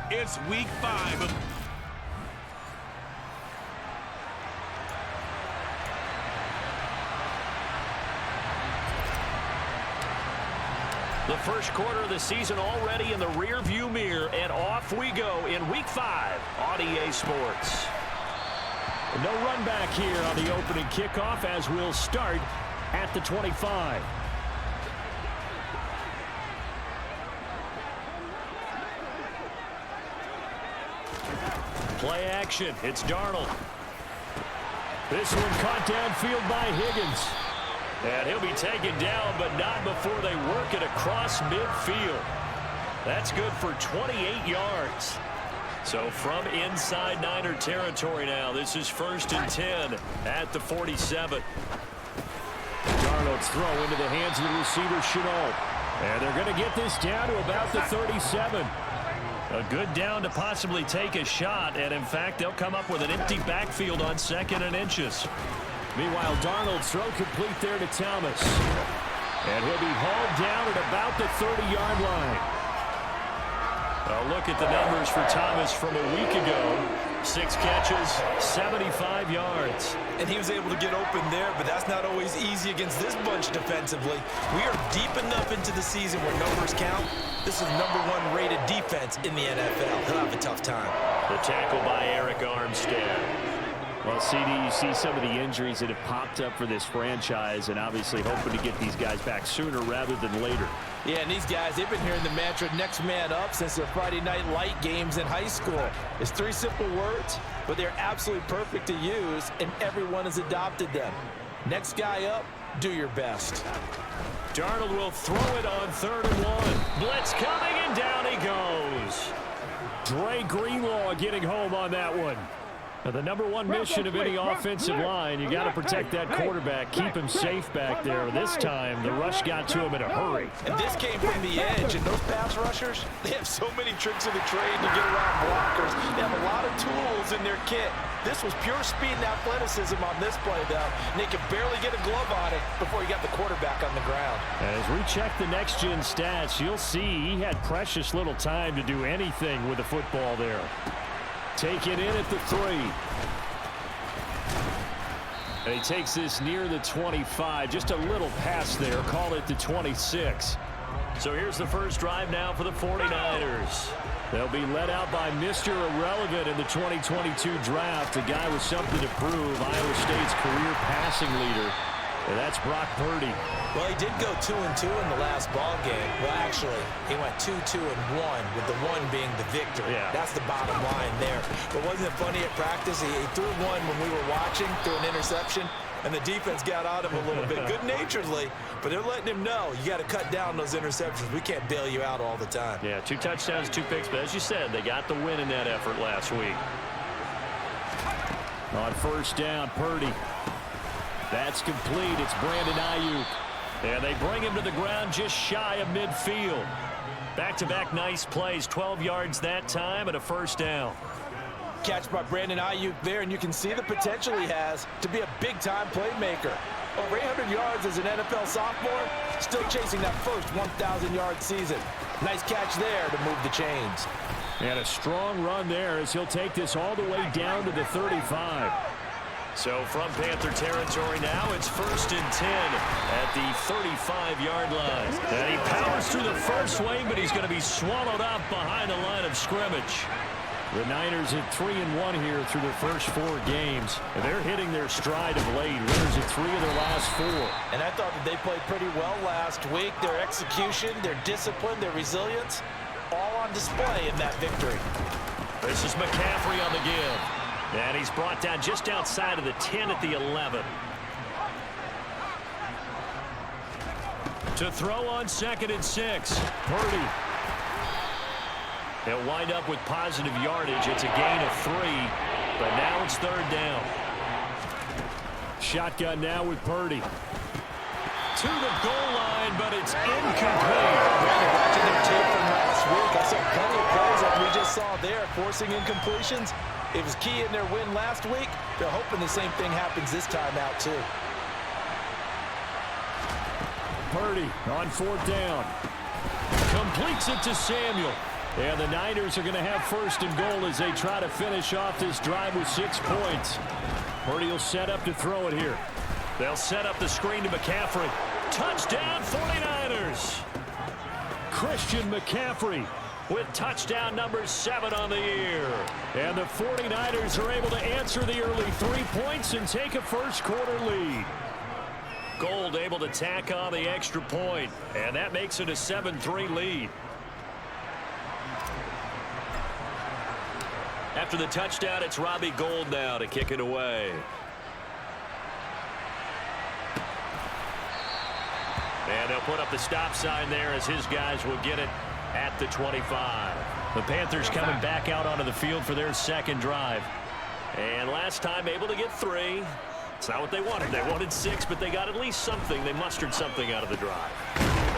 It's week 5. The first quarter of the season already in the rear-view mirror, and off we go in week 5 on EA Sports. No run back here on the opening kickoff as we'll start at the 25. Play action. It's Darnold. This one caught downfield by Higgins. And he'll be taken down, but not before they work it across midfield. That's good for 28 yards. So from inside Niner territory now, this is 1st and 10 at the 47. Darnold's throw into the hands of the receiver, Chenault. And they're going to get this down to about the 37. A good down to possibly take a shot, and in fact, they'll come up with an empty backfield on 2nd and inches. Meanwhile, Darnold's throw complete there to Thomas. And he'll be hauled down at about the 30-yard line. A look at the numbers for Thomas from a week ago. 6 catches, 75 yards. And he was able to get open there, but that's not always easy against this bunch defensively. We are deep enough into the season where numbers count. This is #1 rated defense in the NFL. He'll have a tough time. The tackle by Eric Armstead. Well, CD, you see some of the injuries that have popped up for this franchise, and obviously hoping to get these guys back sooner rather than later. Yeah, and these guys, they've been hearing the mantra next man up since their Friday night light games in high school. It's 3 simple words, but they're absolutely perfect to use, and everyone has adopted them. Next guy up, do your best. Darnold will throw it on 3rd and 1. Blitz coming, and down he goes. Dre Greenlaw getting home on that one. Now, the #1 mission of any offensive line, you got to protect that quarterback, keep him safe back there. This time, the rush got to him in a hurry. And this came from the edge, and those pass rushers, they have so many tricks of the trade to get around blockers. They have a lot of tools in their kit. This was pure speed and athleticism on this play, though, and they could barely get a glove on it before he got the quarterback on the ground. As we check the next-gen stats, you'll see he had precious little time to do anything with the football there. Take it in at the 3. And he takes this near the 25. Just a little pass there. Call it the 26. So here's the first drive now for the 49ers. They'll be led out by Mr. Irrelevant in the 2022 draft. A guy with something to prove. Iowa State's career passing leader. And that's Brock Purdy. Well, he did go 2-2 in the last ball game. Well, actually, he went 2-2-1, with the 1 being the victory. Yeah. That's the bottom line there. But wasn't it funny at practice? He threw 1 when we were watching, threw an interception, and the defense got on him a little bit, good-naturedly. But they're letting him know, you got to cut down those interceptions. We can't bail you out all the time. Yeah, 2 touchdowns, 2 picks. But as you said, they got the win in that effort last week. On 1st down, Purdy. That's complete. It's Brandon Ayuk. And they bring him to the ground just shy of midfield. Back-to-back nice plays. 12 yards that time and a 1st down. Catch by Brandon Ayuk there, and you can see the potential he has to be a big-time playmaker. Over 800 yards as an NFL sophomore, still chasing that first 1,000-yard season. Nice catch there to move the chains. And a strong run there as he'll take this all the way down to the 35. So from Panther territory now, it's 1st and 10 at the 35-yard line. And he powers through the first swing, but he's going to be swallowed up behind the line of scrimmage. The Niners at 3-1 here through their first 4 games. And they're hitting their stride of late. Winners at 3 of their last 4. And I thought that they played pretty well last week. Their execution, their discipline, their resilience, all on display in that victory. This is McCaffrey on the give. And he's brought down just outside of the 10 at the 11. To throw on 2nd and 6. Purdy. They'll wind up with positive yardage. It's a gain of 3, but now it's 3rd down. Shotgun now with Purdy. To the goal line, but it's incomplete. Watching their tape from last week, I saw plenty of plays that we just saw there, forcing incompletions. It was key in their win last week. They're hoping the same thing happens this time out, too. Purdy on 4th down. Completes it to Samuel. And the Niners are going to have first and goal as they try to finish off this drive with 6 points. Purdy will set up to throw it here. They'll set up the screen to McCaffrey. Touchdown 49ers. Christian McCaffrey with touchdown number 7 on the year. And the 49ers are able to answer the early 3 points and take a first quarter lead. Gold able to tack on the extra point, and that makes it a 7-3 lead. After the touchdown, it's Robbie Gould now to kick it away. And they'll put up the stop sign there as his guys will get it at the 25. The Panthers coming back out onto the field for their second drive. And last time able to get 3. It's not what they wanted. They wanted 6, but they got at least something. They mustered something out of the drive.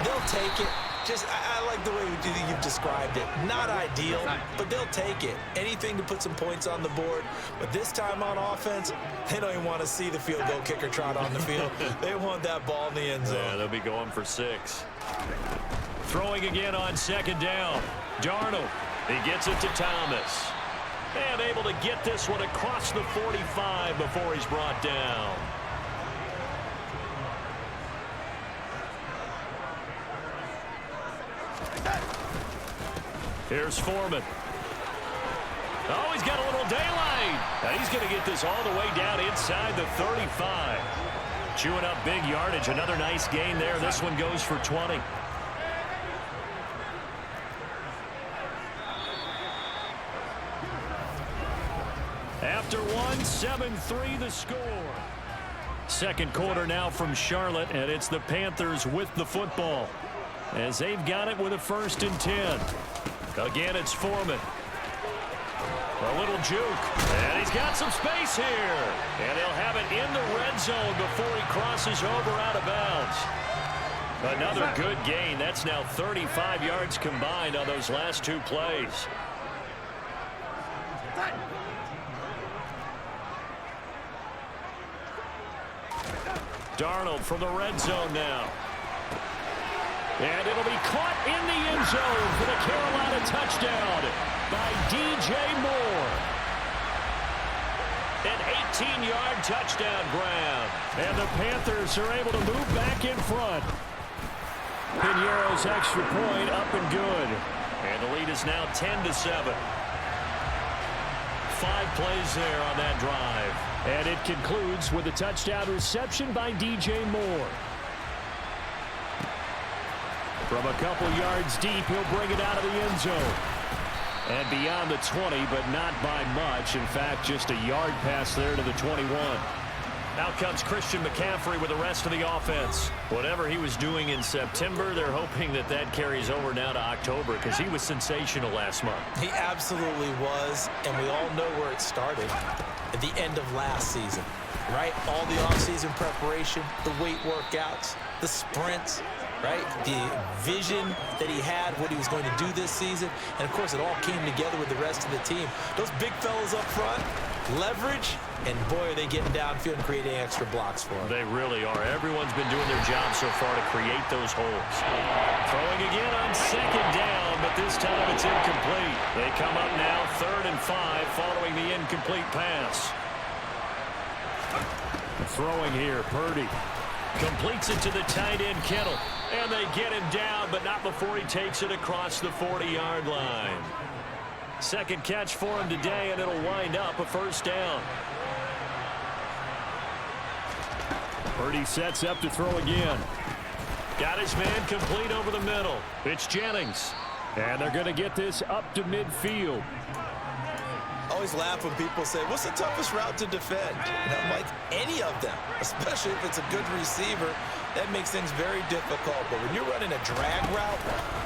They'll take it. I like the way you've described it. Not ideal, but they'll take it. Anything to put some points on the board. But this time on offense, they don't even want to see the field goal kicker trot on the field. They want that ball in the end zone. Yeah, they'll be going for 6. Throwing again on second down. Darnold. He gets it to Thomas. And able to get this one across the 45 before he's brought down. Here's Forman. Oh, he's got a little daylight. And he's going to get this all the way down inside the 35. Chewing up big yardage. Another nice gain there. This one goes for 20. After one, 7-3 the score. Second quarter now from Charlotte, and it's the Panthers with the football as they've got it with a 1st and 10. Again, it's Forman. A little juke, and he's got some space here. And he'll have it in the red zone before he crosses over out of bounds. Another good gain. That's now 35 yards combined on those last 2 plays. Darnold from the red zone now. And it'll be caught in the end zone for the Carolina touchdown by DJ Moore. An 18-yard touchdown grab. And the Panthers are able to move back in front. Piñeiro's extra point up and good. And the lead is now 10-7. 5 plays there on that drive. And it concludes with a touchdown reception by DJ Moore. From a couple yards deep, he'll bring it out of the end zone. And beyond the 20, but not by much. In fact, just a yard pass there to the 21. Out comes Christian McCaffrey with the rest of the offense. Whatever he was doing in September, they're hoping that that carries over now to October because he was sensational last month. He absolutely was, and we all know where it started at the end of last season, right? All the offseason preparation, the weight workouts, the sprints, right? The vision that he had, what he was going to do this season. And, of course, it all came together with the rest of the team. Those big fellas up front, leverage, and, boy, are they getting downfield and creating extra blocks for them. They really are. Everyone's been doing their job so far to create those holes. Throwing again on second down, but this time it's incomplete. They come up now 3rd and 5 following the incomplete pass. Throwing here, Purdy. Completes it to the tight end, Kittle. And they get him down, but not before he takes it across the 40-yard line. Second catch for him today, and it'll wind up a 1st down. Purdy sets up to throw again. Got his man complete over the middle. It's Jennings. And they're going to get this up to midfield. I always laugh when people say, what's the toughest route to defend? And I'm like, any of them, especially if it's a good receiver. That makes things very difficult. But when you're running a drag route,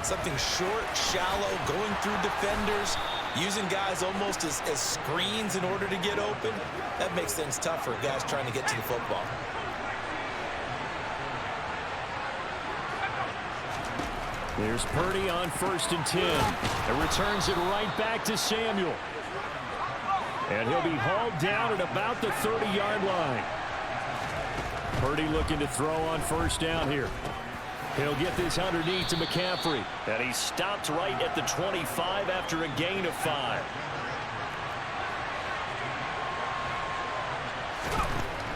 something short, shallow, going through defenders, using guys almost as screens in order to get open, that makes things tough for guys trying to get to the football. There's Purdy on 1st and 10. And returns it right back to Samuel. And he'll be hauled down at about the 30-yard line. Purdy looking to throw on 1st down here. He'll get this underneath to McCaffrey. And he stopped right at the 25 after a gain of 5.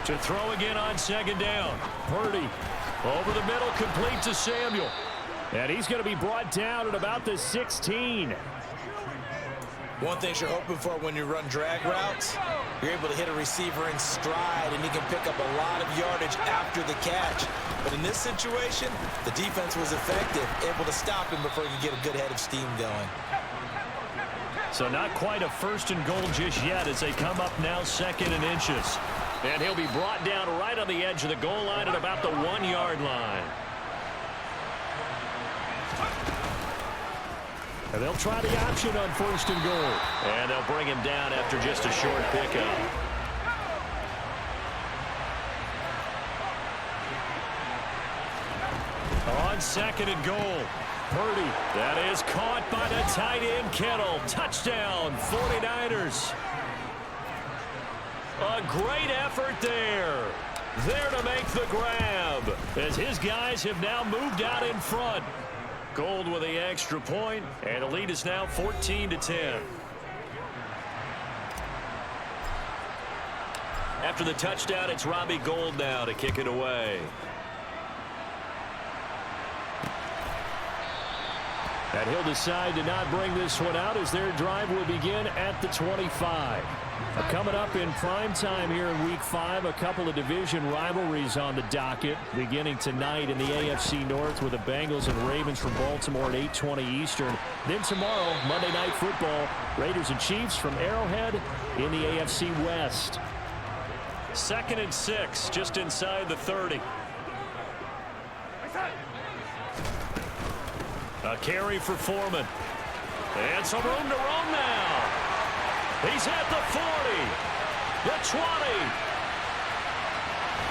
To throw again on 2nd down. Purdy over the middle, complete to Samuel. And he's going to be brought down at about the 16. One thing you're hoping for when you run drag routes, you're able to hit a receiver in stride, and he can pick up a lot of yardage after the catch. But in this situation, the defense was effective, able to stop him before he could get a good head of steam going. So not quite a 1st and goal just yet as they come up now 2nd and inches. And he'll be brought down right on the edge of the goal line at about the 1-yard line. And they'll try the option on 1st and goal. And they'll bring him down after just a short pickup. On 2nd and goal. Purdy. That is caught by the tight end Kittle. Touchdown, 49ers. A great effort there. There to make the grab as his guys have now moved out in front. Gold with the extra point, and the lead is now 14-10. After the touchdown, it's Robbie Gould now to kick it away. And he'll decide to not bring this one out as their drive will begin at the 25. Coming up in prime time here in Week 5, a couple of division rivalries on the docket beginning tonight in the AFC North with the Bengals and Ravens from Baltimore at 8:20 Eastern. Then tomorrow, Monday Night Football, Raiders and Chiefs from Arrowhead in the AFC West. 2nd and 6, just inside the 30. A carry for Forman. And some room to roam now. He's at the 40, the 20.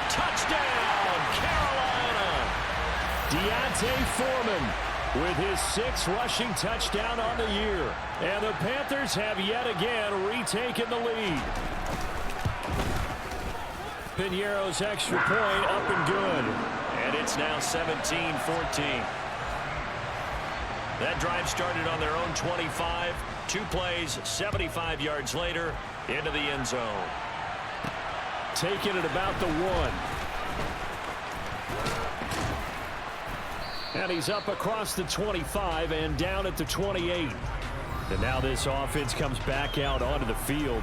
Touchdown, Carolina. D'Onta Foreman with his 6th rushing touchdown on the year. And the Panthers have yet again retaken the lead. Piñeiro's extra point up and good. And it's now 17-14. That drive started on their own 25. 2 plays, 75 yards later, into the end zone. Taking it about the 1. And he's up across the 25 and down at the 28. And now this offense comes back out onto the field.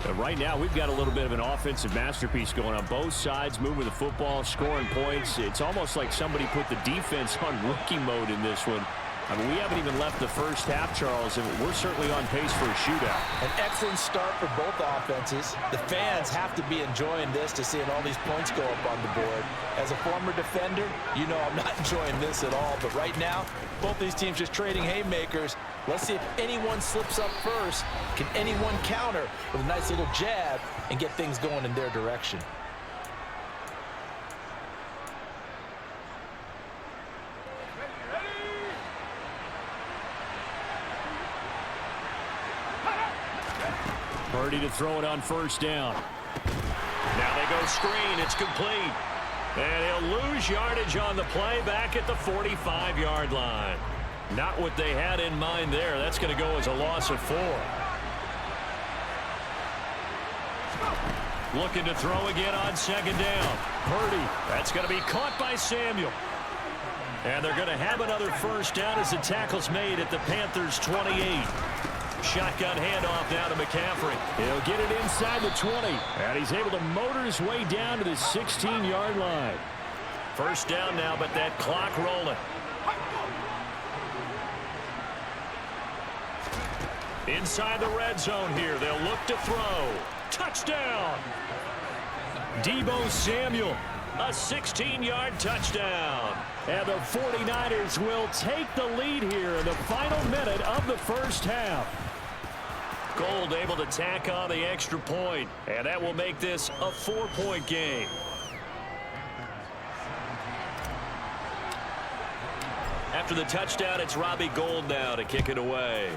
And right now we've got a little bit of an offensive masterpiece going on both sides, moving the football, scoring points. It's almost like somebody put the defense on rookie mode in this one. I mean, we haven't even left the first half, Charles, and we're certainly on pace for a shootout. An excellent start for both offenses. The fans have to be enjoying this to seeing all these points go up on the board. As a former defender, you know I'm not enjoying this at all. But right now, both these teams just trading haymakers. Let's see if anyone slips up first. Can anyone counter with a nice little jab and get things going in their direction? Purdy to throw it on 1st down. Now they go screen. It's complete. And he'll lose yardage on the play back at the 45-yard line. Not what they had in mind there. That's going to go as a loss of 4. Looking to throw again on 2nd down. Purdy. That's going to be caught by Samuel. And they're going to have another 1st down as the tackle's made at the Panthers' 28. Shotgun handoff now to McCaffrey. He'll get it inside the 20. And he's able to motor his way down to the 16-yard line. 1st down now, but that clock rolling. Inside the red zone here. They'll look to throw. Touchdown. Deebo Samuel. A 16-yard touchdown. And the 49ers will take the lead here in the final minute of the first half. Gould able to tack on the extra point, and that will make this a 4-point game. After the touchdown, it's Robbie Gould now to kick it away.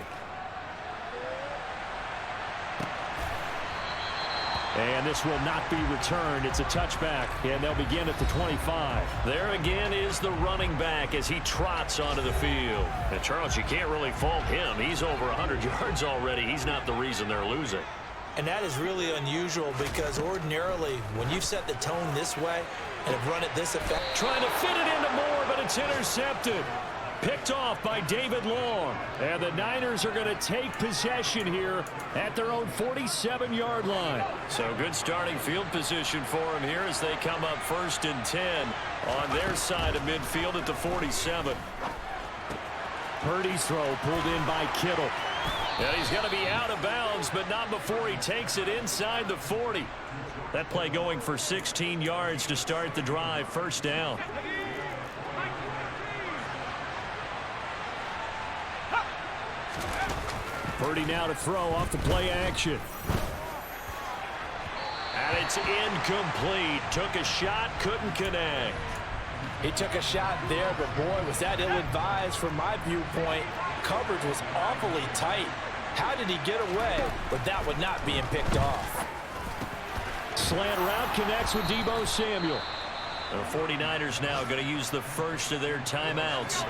And this will not be returned. It's a touchback, and they'll begin at the 25. There again is the running back as he trots onto the field. And, Charles, you can't really fault him. He's over 100 yards already. He's not the reason they're losing. And that is really unusual because ordinarily when you set the tone this way and have run it this effect. Trying to fit it into Moore, but it's intercepted. Picked off by David Long. And the Niners are going to take possession here at their own 47-yard line. So good starting field position for him here as they come up 1st and 10 on their side of midfield at the 47. Purdy's throw pulled in by Kittle. And he's going to be out of bounds, but not before he takes it inside the 40. That play going for 16 yards to start the drive. 1st down. Purdy now to throw off the play action. And it's incomplete. Took a shot, couldn't connect. He took a shot there, but boy, was that ill-advised from my viewpoint. Coverage was awfully tight. How did he get away with that one not being picked off? Slant route connects with Deebo Samuel. The 49ers now going to use the first of their timeouts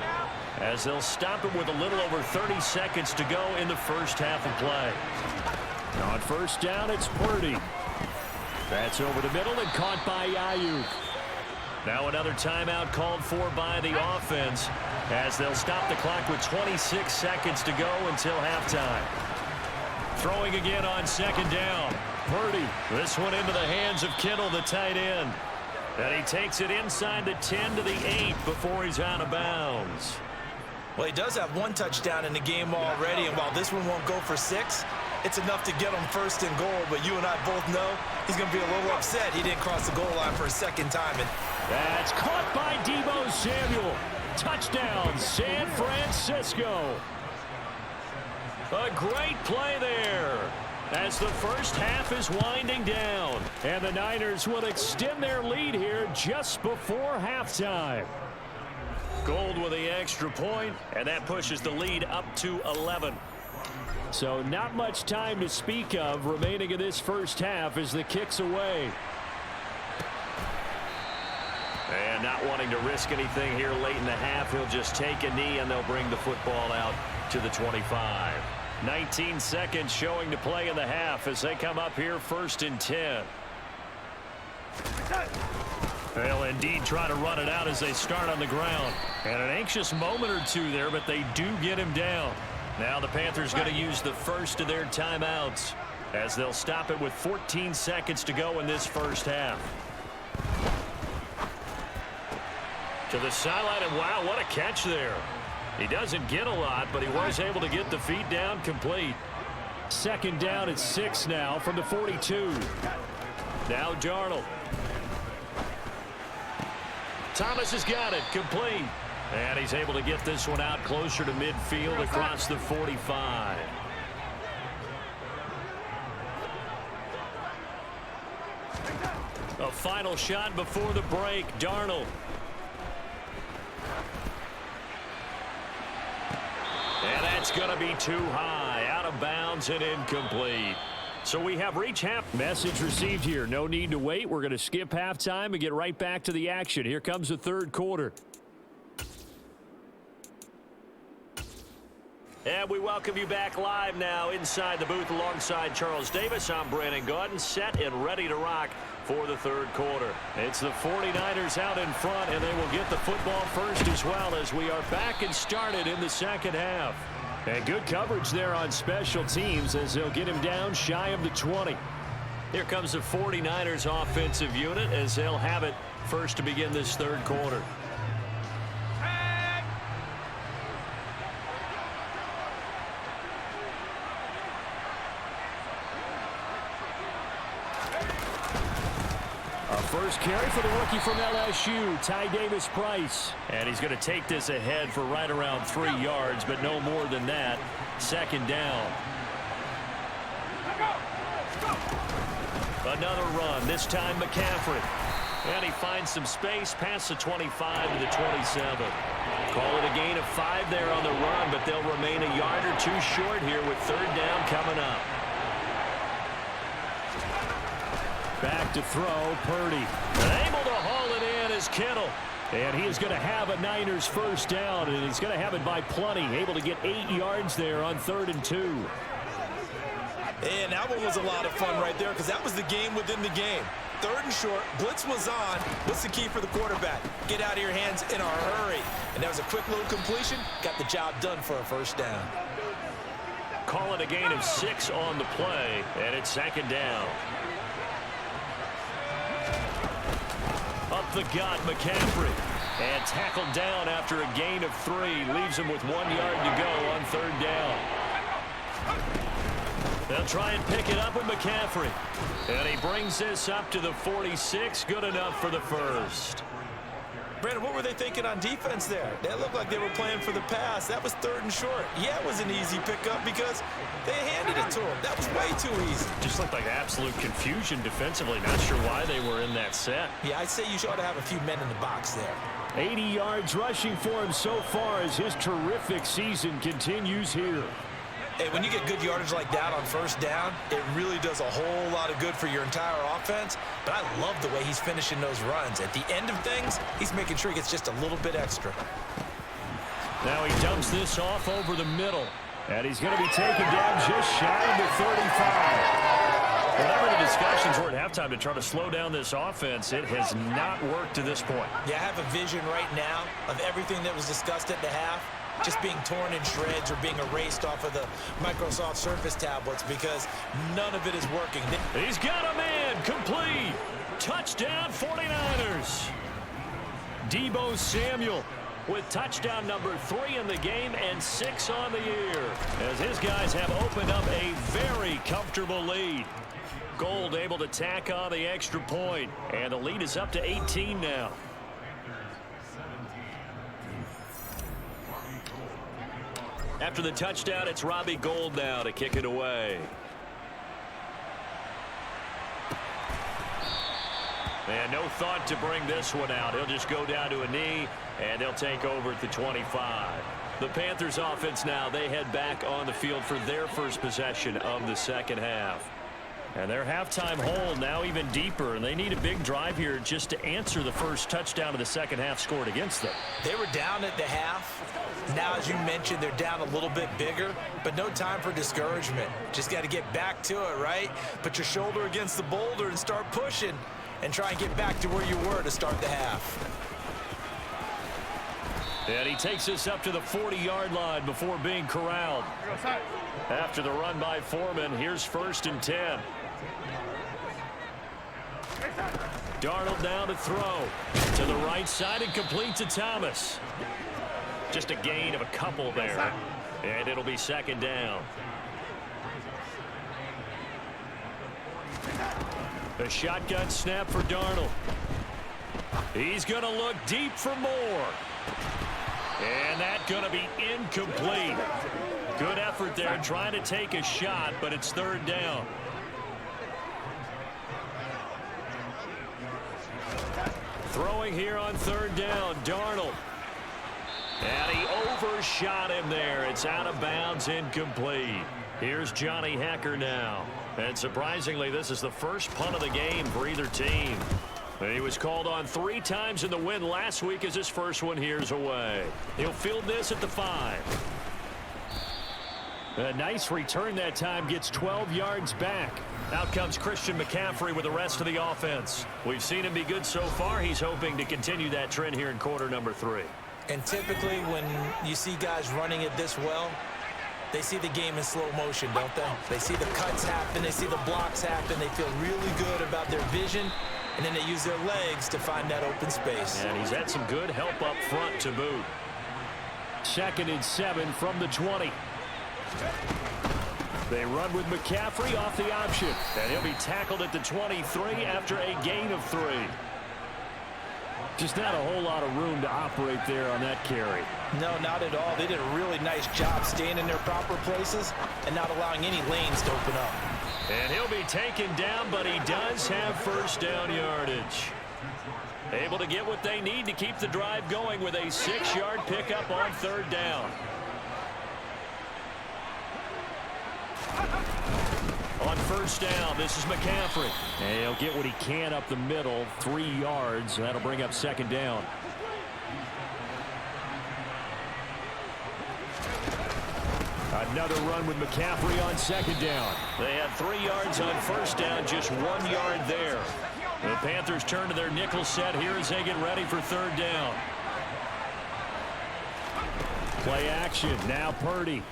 as they'll stop it with a little over 30 seconds to go in the first half of play. On 1st down, it's Purdy. That's over the middle and caught by Ayuk. Now another timeout called for by the offense as they'll stop the clock with 26 seconds to go until halftime. Throwing again on 2nd down. Purdy, this one into the hands of Kittle, the tight end. And he takes it inside the 10 to the 8 before he's out of bounds. Well, he does have 1 touchdown in the game already, and while this one won't go for 6, it's enough to get him 1st and goal. But you and I both know he's going to be a little upset he didn't cross the goal line for a 2nd time. And that's caught by Deebo Samuel. Touchdown, San Francisco. A great play there as the first half is winding down. And the Niners will extend their lead here just before halftime. Gold with the extra point, and that pushes the lead up to 11. So not much time to speak of remaining in this first half as the kick's away. And not wanting to risk anything here late in the half, he'll just take a knee and they'll bring the football out to the 25. 19 seconds showing to play in the half as they come up here 1st and 10. They'll indeed try to run it out as they start on the ground. And an anxious moment or two there, but they do get him down. Now the Panthers going to use the first of their timeouts as they'll stop it with 14 seconds to go in this first half. To the sideline, and wow, what a catch there. He doesn't get a lot, but he was able to get the feet down complete. 2nd down at 6 now from the 42. Now Darnold. Thomas has got it, complete. And he's able to get this one out closer to midfield across the 45. A final shot before the break, Darnold. And that's going to be too high, out of bounds and incomplete. So we have reached half. Message received here. No need to wait. We're going to skip halftime and get right back to the action. Here comes the 3rd quarter. And we welcome you back live now inside the booth alongside Charles Davis. I'm Brandon Gaudin, set and ready to rock for the 3rd quarter. It's the 49ers out in front, and they will get the football first as well as we are back and started in the 2nd half. And good coverage there on special teams as they'll get him down shy of the 20. Here comes the 49ers offensive unit as they'll have it first to begin this 3rd quarter. First carry for the rookie from LSU, Ty Davis-Price. And he's going to take this ahead for right around 3 yards, but no more than that. 2nd down. Another run, this time McCaffrey. And he finds some space past the 25 to the 27. Call it a gain of 5 there on the run, but they'll remain a yard or two short here with 3rd down coming up. Back to throw, Purdy. Able to haul it in is Kittle. And he is going to have a Niners first down, and he's going to have it by plenty. Able to get 8 yards there on 3rd and 2. And that one was a lot of fun right there because that was the game within the game. 3rd and short, blitz was on. What's the key for the quarterback? Get out of your hands in a hurry. And that was a quick little completion. Got the job done for a first down. Call it a gain of 6 on the play, and it's 2nd down. Up the gut, McCaffrey. And tackled down after a gain of 3. Leaves him with 1 yard to go on 3rd down. They'll try and pick it up with McCaffrey. And he brings this up to the 46. Good enough for the first. Brandon, what were they thinking on defense there? They looked like they were playing for the pass. That was 3rd and short. Yeah, it was an easy pickup because they handed it to him. That was way too easy. Just looked like absolute confusion defensively. Not sure why they were in that set. Yeah, I'd say you ought to have a few men in the box there. 80 yards rushing for him so far as his terrific season continues here. Hey, when you get good yardage like that on first down, it really does a whole lot of good for your entire offense. But I love the way he's finishing those runs. At the end of things, he's making sure he gets just a little bit extra. Now he dumps this off over the middle. And he's going to be taken down just shy of the 35. Whatever the discussions were at halftime to try to slow down this offense, it has not worked to this point. Yeah, I have a vision right now of everything that was discussed at the half just being torn in shreds or being erased off of the Microsoft Surface tablets because none of it is working. He's got a man, complete. Touchdown 49ers. Deebo Samuel with touchdown number 3 in the game and 6 on the year as his guys have opened up a very comfortable lead. Gold able to tack on the extra point, and the lead is up to 18 now. After the touchdown, it's Robbie Gould now to kick it away. And no thought to bring this one out. He'll just go down to a knee, and they'll take over at the 25. The Panthers offense now, they head back on the field for their first possession of the second half. And their halftime hole now even deeper, and they need a big drive here just to answer the first touchdown of the second half scored against them. They were down at the half. Now, as you mentioned, they're down a little bit bigger, but no time for discouragement. Just got to get back to it, right? Put your shoulder against the boulder and start pushing and try and get back to where you were to start the half. And he takes us up to the 40-yard line before being corralled. After the run by Forman, here's 1st and 10. Darnold now to throw. To the right side and complete to Thomas. Just a gain of a couple there. And it'll be 2nd down. A shotgun snap for Darnold. He's going to look deep for more. And that's going to be incomplete. Good effort there trying to take a shot, but it's 3rd down. Throwing here on 3rd down, Darnold. And he overshot him there. It's out of bounds, incomplete. Here's Johnny Hacker now. And surprisingly, this is the first punt of the game for either team. And he was called on 3 times in the win last week as his first one here's away. He'll field this at the 5. A nice return that time, gets 12 yards back. Out comes Christian McCaffrey with the rest of the offense. We've seen him be good so far. He's hoping to continue that trend here in quarter number 3. And typically when you see guys running it this well, they see the game in slow motion, don't they? They see the cuts happen, they see the blocks happen, they feel really good about their vision, and then they use their legs to find that open space. And he's had some good help up front to boot. 2nd and 7 from the 20. They run with McCaffrey off the option. And he'll be tackled at the 23 after a gain of 3. Just not a whole lot of room to operate there on that carry. No, not at all. They did a really nice job staying in their proper places and not allowing any lanes to open up. And he'll be taken down, but he does have first down yardage. Able to get what they need to keep the drive going with a 6-yard pickup on 3rd down. On 1st first down. This is McCaffrey. And he'll get what he can up the middle, 3 yards. That'll bring up second down. Another run with McCaffrey on second down. They had 3 yards on first down, just 1 yard there. The Panthers turn to their nickel set here as they get ready for third down. Play action. Now Purdy.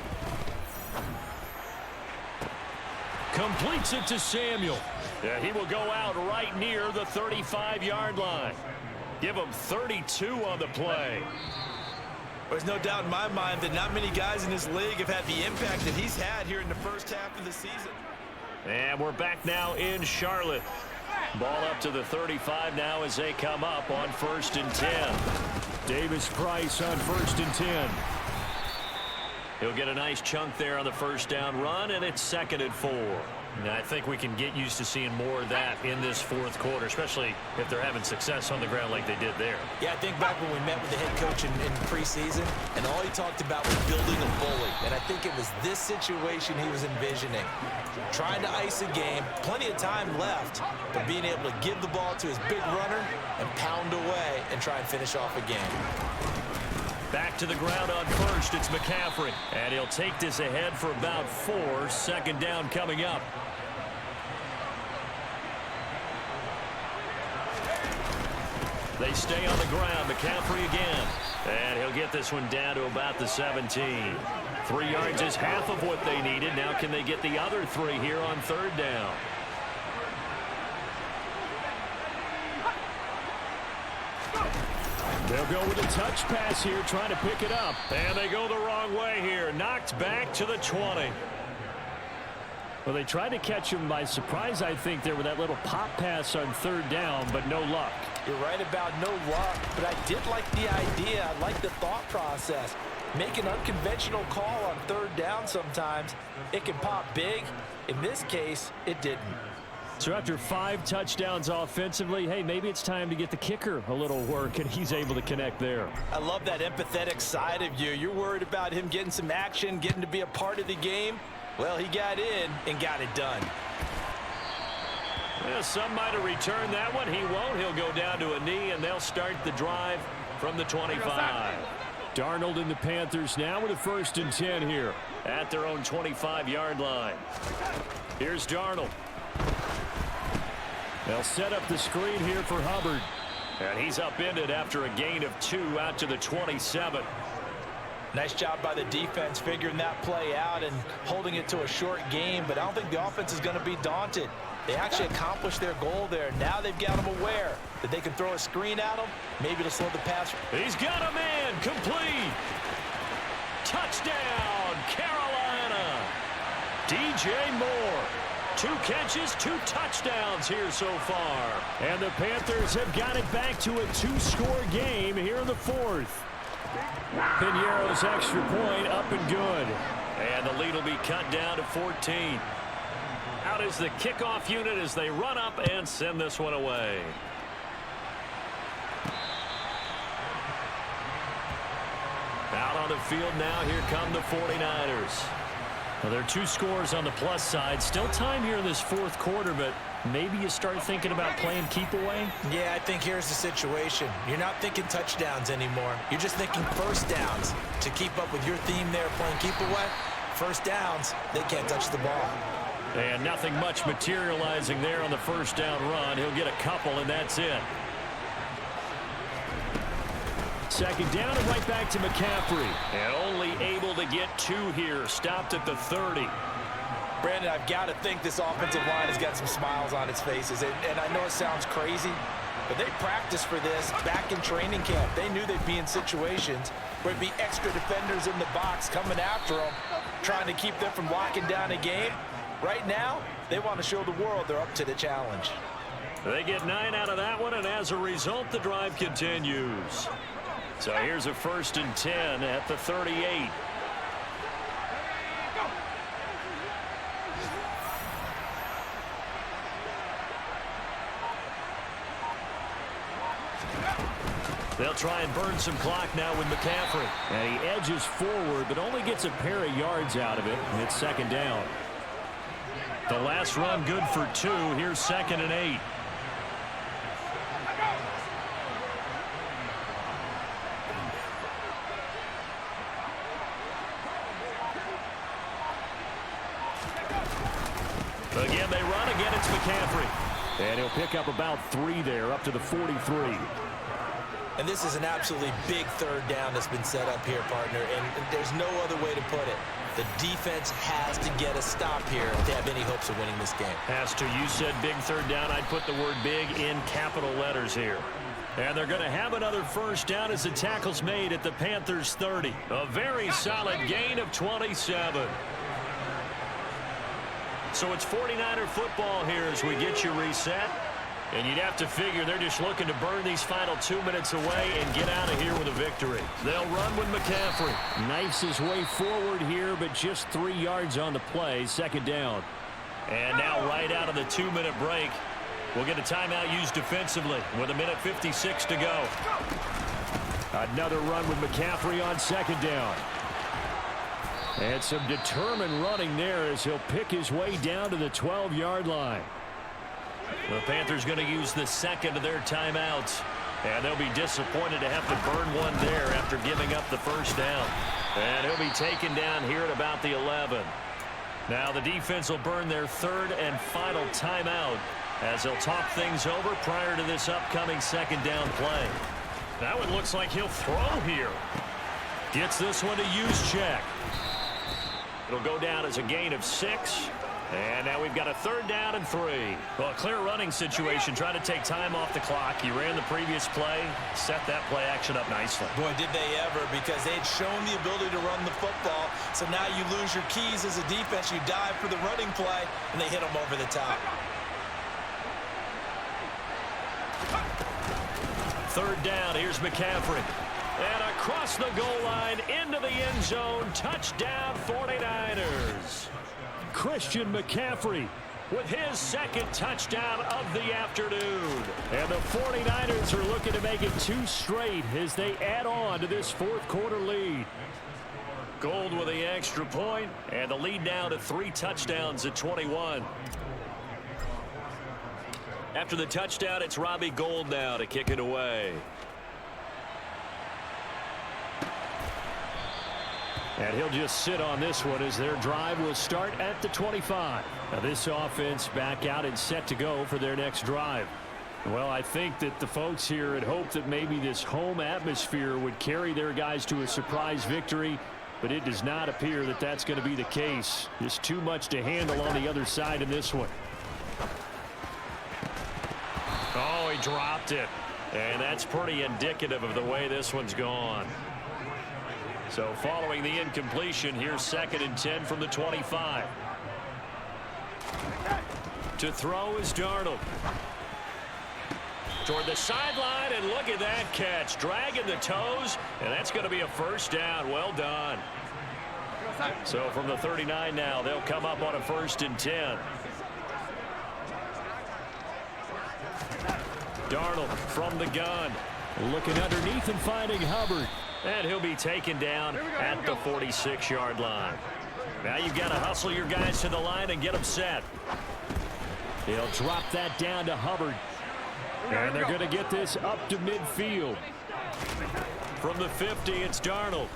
Completes it to Samuel. Yeah, he will go out right near the 35-yard line. Give him 32 on the play. There's no doubt in my mind that not many guys in this league have had the impact that he's had here in the first half of the season. And we're back now in Charlotte. Ball up to the 35 now as they come up on 1st and 10. Davis Price on 1st and 10. He'll get a nice chunk there on the first down run, and it's 2nd and 4. And I think we can get used to seeing more of that in this fourth quarter, especially if they're having success on the ground like they did there. Yeah, I think back when we met with the head coach in preseason, and all he talked about was building a bully. And I think it was this situation he was envisioning. Trying to ice a game, plenty of time left, but being able to give the ball to his big runner and pound away and try and finish off a game. Back to the ground on first, it's McCaffrey. And he'll take this ahead for about 4. 2nd down coming up. They stay on the ground. McCaffrey again. And he'll get this one down to about the 17. 3 yards is half of what they needed. Now can they get the other 3 here on third down? They'll go with a touch pass here, trying to pick it up. And they go the wrong way here. Knocked back to the 20. Well, they tried to catch him by surprise, I think, there with that little pop pass on third down, but no luck. You're right about no luck, but I did like the idea. I like the thought process. Make an unconventional call on third down sometimes. It can pop big. In this case, it didn't. So after 5 touchdowns offensively, hey, maybe it's time to get the kicker a little work, and he's able to connect there. I love that empathetic side of you. You're worried about him getting some action, getting to be a part of the game. Well, he got in and got it done. Well, some might have returned that one. He won't. He'll go down to a knee, and they'll start the drive from the 25. Darnold and the Panthers now with a 1st and 10 here. At their own 25-yard line. Here's Darnold. They'll set up the screen here for Hubbard. And he's upended after a gain of 2 out to the 27. Nice job by the defense figuring that play out and holding it to a short game, but I don't think the offense is going to be daunted. They actually accomplished their goal there. Now they've got them aware that they can throw a screen at them, maybe to slow the pass. He's got a man, complete. Touchdown, Carolina. DJ Moore. 2 catches, 2 touchdowns here so far. And the Panthers have got it back to a 2-score game here in the 4th. Piñeiro's extra point up and good. And the lead will be cut down to 14. Out is the kickoff unit as they run up and send this one away. Out on the field now, here come the 49ers. Well, there are 2 scores on the plus side. Still time here in this 4th quarter, but maybe you start thinking about playing keep away? Yeah, I think here's the situation. You're not thinking touchdowns anymore. You're just thinking first downs. To keep up with your theme there, playing keep away, first downs, they can't touch the ball. And nothing much materializing there on the first down run. He'll get a couple, and that's it. Second down and right back to McCaffrey. And only able to get 2 here. Stopped at the 30. Brandon, I've got to think this offensive line has got some smiles on its faces. And I know it sounds crazy, but they practiced for this back in training camp. They knew they'd be in situations where there'd be extra defenders in the box coming after them, trying to keep them from locking down a game. Right now, they want to show the world they're up to the challenge. They get 9 out of that one, and as a result, the drive continues. So here's a 1st and 10 at the 38. They'll try and burn some clock now with McCaffrey. And he edges forward, but only gets a pair of yards out of it, and it's 2nd down. The last run good for 2. Here's 2nd and 8. Again, they run. Again, it's McCaffrey. And he'll pick up about 3 there, up to the 43. And this is an absolutely big 3rd down that's been set up here, partner, and there's no other way to put it. The defense has to get a stop here if they have any hopes of winning this game. Has to. You said big 3rd down. I'd put the word big in capital letters here. And they're going to have another 1st down as the tackle's made at the Panthers 30. A very solid gain of 27. So it's 49er football here as we get you reset. And you'd have to figure they're just looking to burn these final 2 minutes away and get out of here with a victory. They'll run with McCaffrey. Knifes his way forward here, but just 3 yards on the play. 2nd down. And now right out of the 2-minute break, we'll get a timeout used defensively with 1:56 to go. Another run with McCaffrey on 2nd down. And some determined running there as he'll pick his way down to the 12-yard line. The Panthers going to use the 2nd of their timeouts. And they'll be disappointed to have to burn one there after giving up the 1st down. And he'll be taken down here at about the 11. Now the defense will burn their 3rd and final timeout as they'll talk things over prior to this upcoming 2nd down play. That one looks like he'll throw here. Gets this one to use check. It'll go down as a gain of 6. And now we've got a 3rd down and 3. Well, a clear running situation. Trying to take time off the clock. You ran the previous play. Set that play action up nicely. Boy, did they ever, because they'd shown the ability to run the football. So now you lose your keys as a defense. You dive for the running play, and they hit them over the top. 3rd down. Here's McCaffrey. And across the goal line into the end zone. Touchdown 49ers. Christian McCaffrey with his 2nd touchdown of the afternoon. And the 49ers are looking to make it 2 straight as they add on to this 4th quarter lead. Gold with the extra point, and the lead now to 3 touchdowns at 21. After the touchdown, it's Robbie Gould now to kick it away. And he'll just sit on this one as their drive will start at the 25. Now this offense back out and set to go for their next drive. Well, I think that the folks here had hoped that maybe this home atmosphere would carry their guys to a surprise victory, but it does not appear that that's going to be the case. Just too much to handle on the other side in this one. Oh, he dropped it. And that's pretty indicative of the way this one's gone. So following the incompletion, here's 2nd and 10 from the 25. To throw is Darnold. Toward the sideline, and look at that catch. Dragging the toes, and that's going to be a 1st down. Well done. So from the 39 now, they'll come up on a 1st and 10. Darnold from the gun. Looking underneath and finding Hubbard. And he'll be taken down at the 46-yard line. Now you've got to hustle your guys to the line and get them set. He'll drop that down to Hubbard. And they're going to get this up to midfield. From the 50, it's Darnold.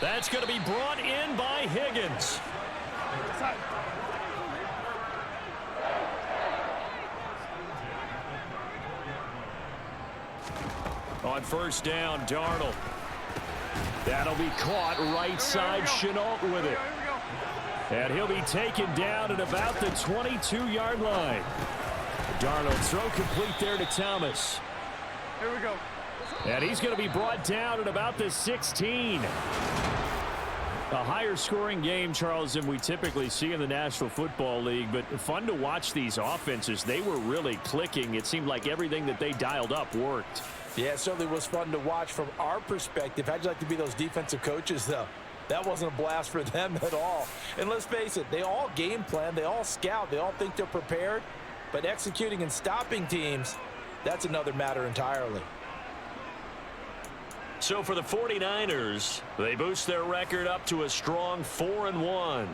That's going to be brought in by Higgins. On 1st down, Darnold. That'll be caught right side. Chenault with it. And he'll be taken down at about the 22-yard line. Darnold throw complete there to Thomas. Here we go. And he's going to be brought down at about the 16. A higher scoring game, Charles, than we typically see in the National Football League, but fun to watch these offenses. They were really clicking. It seemed like everything that they dialed up worked. Yeah, it certainly was fun to watch from our perspective. How'd you like to be those defensive coaches, though? That wasn't a blast for them at all. And let's face it, they all game plan, they all scout, they all think they're prepared, but executing and stopping teams, that's another matter entirely. So for the 49ers, they boost their record up to a strong 4-1.